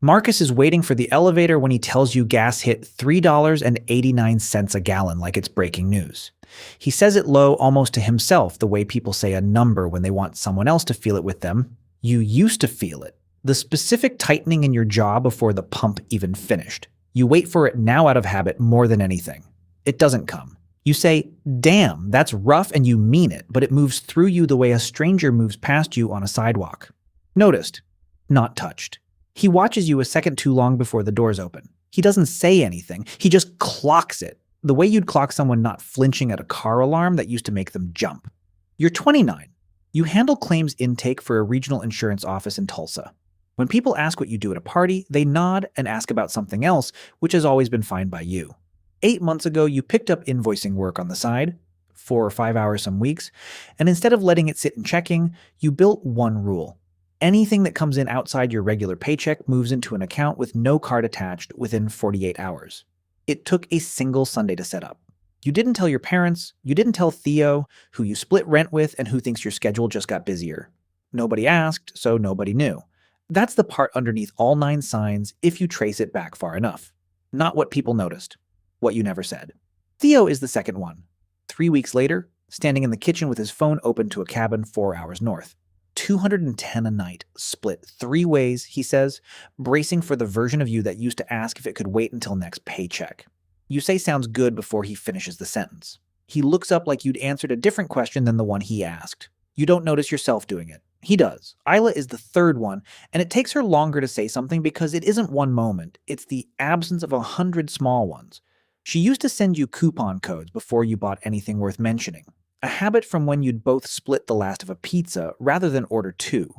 Marcus is waiting for the elevator when he tells you gas hit $3.89 a gallon like it's breaking news. He says it low almost to himself, the way people say a number when they want someone else to feel it with them. You used to feel it. The specific tightening in your jaw before the pump even finished. You wait for it now out of habit more than anything. It doesn't come. You say, damn, that's rough, and you mean it, but it moves through you the way a stranger moves past you on a sidewalk. Noticed, not touched. He watches you a second too long before the doors open. He doesn't say anything. He just clocks it, the way you'd clock someone not flinching at a car alarm that used to make them jump. You're 29. You handle claims intake for a regional insurance office in Tulsa. When people ask what you do at a party, they nod and ask about something else, which has always been fine by you. 8 months ago, you picked up invoicing work on the side, 4 or 5 hours some weeks, and instead of letting it sit in checking, you built one rule. Anything that comes in outside your regular paycheck moves into an account with no card attached within 48 hours. It took a single Sunday to set up. You didn't tell your parents, you didn't tell Theo, who you split rent with and who thinks your schedule just got busier. Nobody asked, so nobody knew. That's the part underneath all 9 signs if you trace it back far enough. Not what people noticed. What you never said. Theo is the second one. 3 weeks later, standing in the kitchen with his phone open to a cabin 4 hours north. 210 a night, split 3 ways, he says, bracing for the version of you that used to ask if it could wait until next paycheck. You say sounds good before he finishes the sentence. He looks up like you'd answered a different question than the one he asked. You don't notice yourself doing it. He does. Isla is the third one, and it takes her longer to say something because it isn't one moment. It's the absence of 100 small ones. She used to send you coupon codes before you bought anything worth mentioning. A habit from when you'd both split the last of a pizza rather than order 2.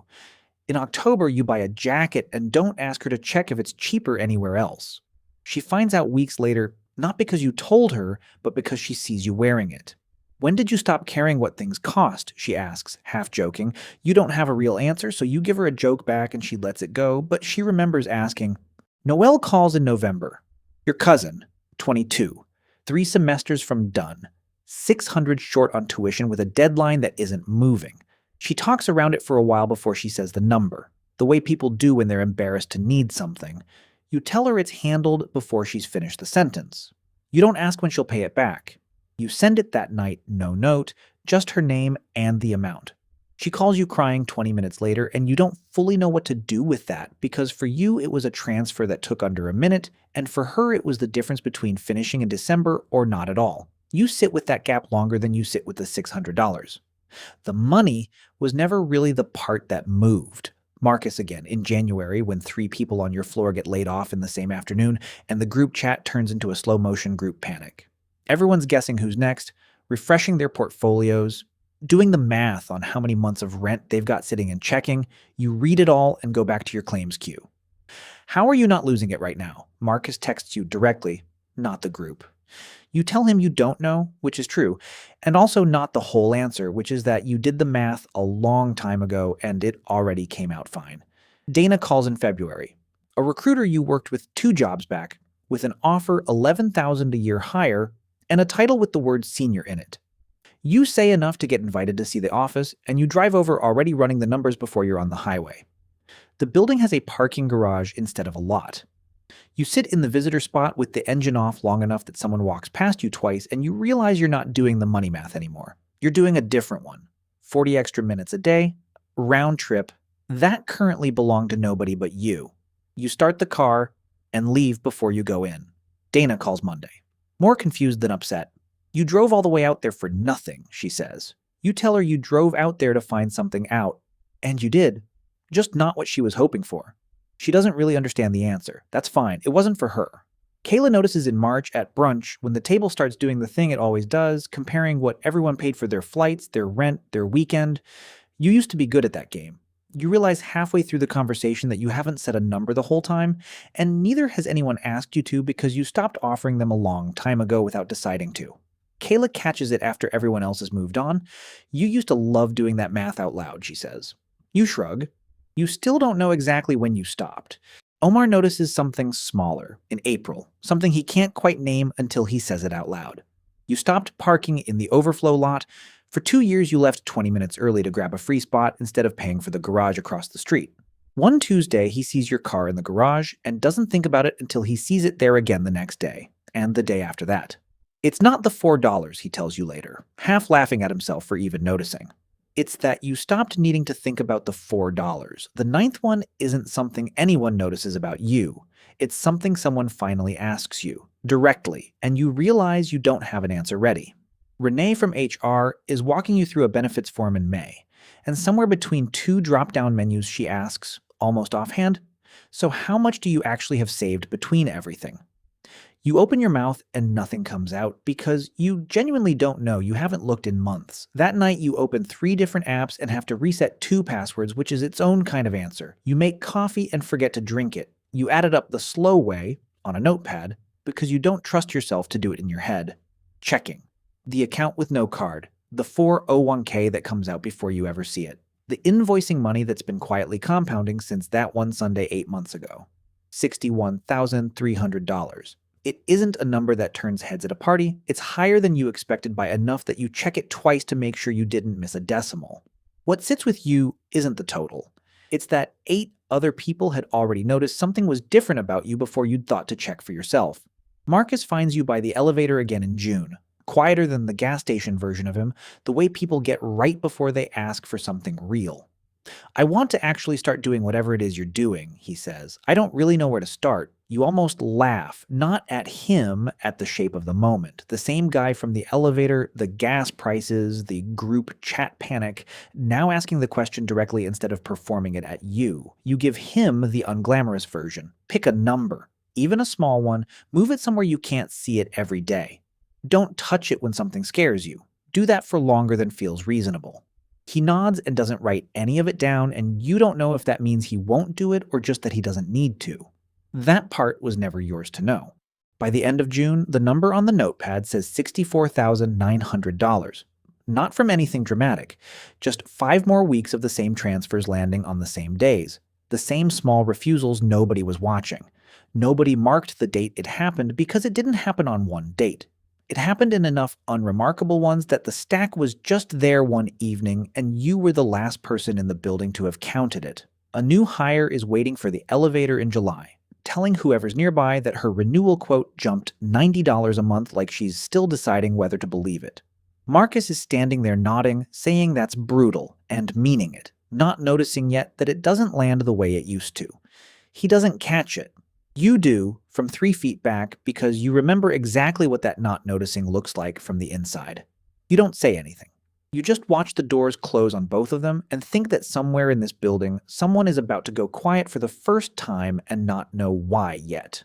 In October, you buy a jacket and don't ask her to check if it's cheaper anywhere else. She finds out weeks later, not because you told her, but because she sees you wearing it. When did you stop caring what things cost? She asks, half joking. You don't have a real answer, so you give her a joke back and she lets it go, but she remembers asking. Noelle calls in November. Your cousin, 22, 3 semesters from done. 600 short on tuition with a deadline that isn't moving. She talks around it for a while before she says the number, the way people do when they're embarrassed to need something. You tell her it's handled before she's finished the sentence. You don't ask when she'll pay it back. You send it that night, no note, just her name and the amount. She calls you crying 20 minutes later, and you don't fully know what to do with that because for you it was a transfer that took under a minute, and for her it was the difference between finishing in December or not at all. You sit with that gap longer than you sit with the $600. The money was never really the part that moved. Marcus again, in January, when 3 people on your floor get laid off in the same afternoon, and the group chat turns into a slow-motion group panic. Everyone's guessing who's next, refreshing their portfolios, doing the math on how many months of rent they've got sitting and checking. You read it all and go back to your claims queue. How are you not losing it right now? Marcus texts you directly, not the group. You tell him you don't know, which is true, and also not the whole answer, which is that you did the math a long time ago and it already came out fine. Dana calls in February. A recruiter you worked with 2 jobs back, with an offer $11,000 a year higher and a title with the word senior in it. You say enough to get invited to see the office, and you drive over already running the numbers before you're on the highway. The building has a parking garage instead of a lot. You sit in the visitor spot with the engine off long enough that someone walks past you twice, and you realize you're not doing the money math anymore. You're doing a different one. 40 extra minutes a day, round trip. That currently belonged to nobody but you. You start the car and leave before you go in. Dana calls Monday. More confused than upset. You drove all the way out there for nothing, she says. You tell her you drove out there to find something out. And you did. Just not what she was hoping for. She doesn't really understand the answer. That's fine. It wasn't for her. Kayla notices in March at brunch when the table starts doing the thing it always does, comparing what everyone paid for their flights, their rent, their weekend. You used to be good at that game. You realize halfway through the conversation that you haven't said a number the whole time, and neither has anyone asked you to because you stopped offering them a long time ago without deciding to. Kayla catches it after everyone else has moved on. You used to love doing that math out loud, she says. You shrug. You still don't know exactly when you stopped. Omar notices something smaller in April, something he can't quite name until he says it out loud. You stopped parking in the overflow lot. For 2 years, you left 20 minutes early to grab a free spot instead of paying for the garage across the street. One Tuesday, he sees your car in the garage and doesn't think about it until he sees it there again the next day, and the day after that. It's not the $4, he tells you later, half laughing at himself for even noticing. It's that you stopped needing to think about the $4. The ninth one isn't something anyone notices about you. It's something someone finally asks you, directly, and you realize you don't have an answer ready. Renee from HR is walking you through a benefits form in May, and somewhere between two drop-down menus she asks, almost offhand, "So how much do you actually have saved between everything?" You open your mouth and nothing comes out because you genuinely don't know. You haven't looked in months. That night, you open 3 different apps and have to reset 2 passwords, which is its own kind of answer. You make coffee and forget to drink it. You add it up the slow way, on a notepad, because you don't trust yourself to do it in your head. Checking. The account with no card. The 401k that comes out before you ever see it. The invoicing money that's been quietly compounding since that one Sunday 8 months ago. $61,300. It isn't a number that turns heads at a party. It's higher than you expected by enough that you check it twice to make sure you didn't miss a decimal. What sits with you isn't the total. It's that 8 other people had already noticed something was different about you before you'd thought to check for yourself. Marcus finds you by the elevator again in June. Quieter than the gas station version of him, the way people get right before they ask for something real. "I want to actually start doing whatever it is you're doing," he says. "I don't really know where to start." You almost laugh, not at him, at the shape of the moment. The same guy from the elevator, the gas prices, the group chat panic, now asking the question directly instead of performing it at you. You give him the unglamorous version. Pick a number, even a small one, move it somewhere you can't see it every day. Don't touch it when something scares you. Do that for longer than feels reasonable. He nods and doesn't write any of it down, and you don't know if that means he won't do it or just that he doesn't need to. That part was never yours to know. By the end of June, the number on the notepad says $64,900. Not from anything dramatic, just 5 more weeks of the same transfers landing on the same days. The same small refusals nobody was watching. Nobody marked the date it happened because it didn't happen on one date. It happened in enough unremarkable ones that the stack was just there one evening and you were the last person in the building to have counted it. A new hire is waiting for the elevator in July, telling whoever's nearby that her renewal quote jumped $90 a month like she's still deciding whether to believe it. Marcus is standing there nodding, saying that's brutal, and meaning it, not noticing yet that it doesn't land the way it used to. He doesn't catch it. You do, from 3 feet back, because you remember exactly what that not noticing looks like from the inside. You don't say anything. You just watch the doors close on both of them and think that somewhere in this building, someone is about to go quiet for the first time and not know why yet.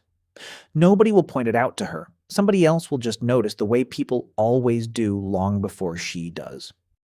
Nobody will point it out to her. Somebody else will just notice the way people always do long before she does.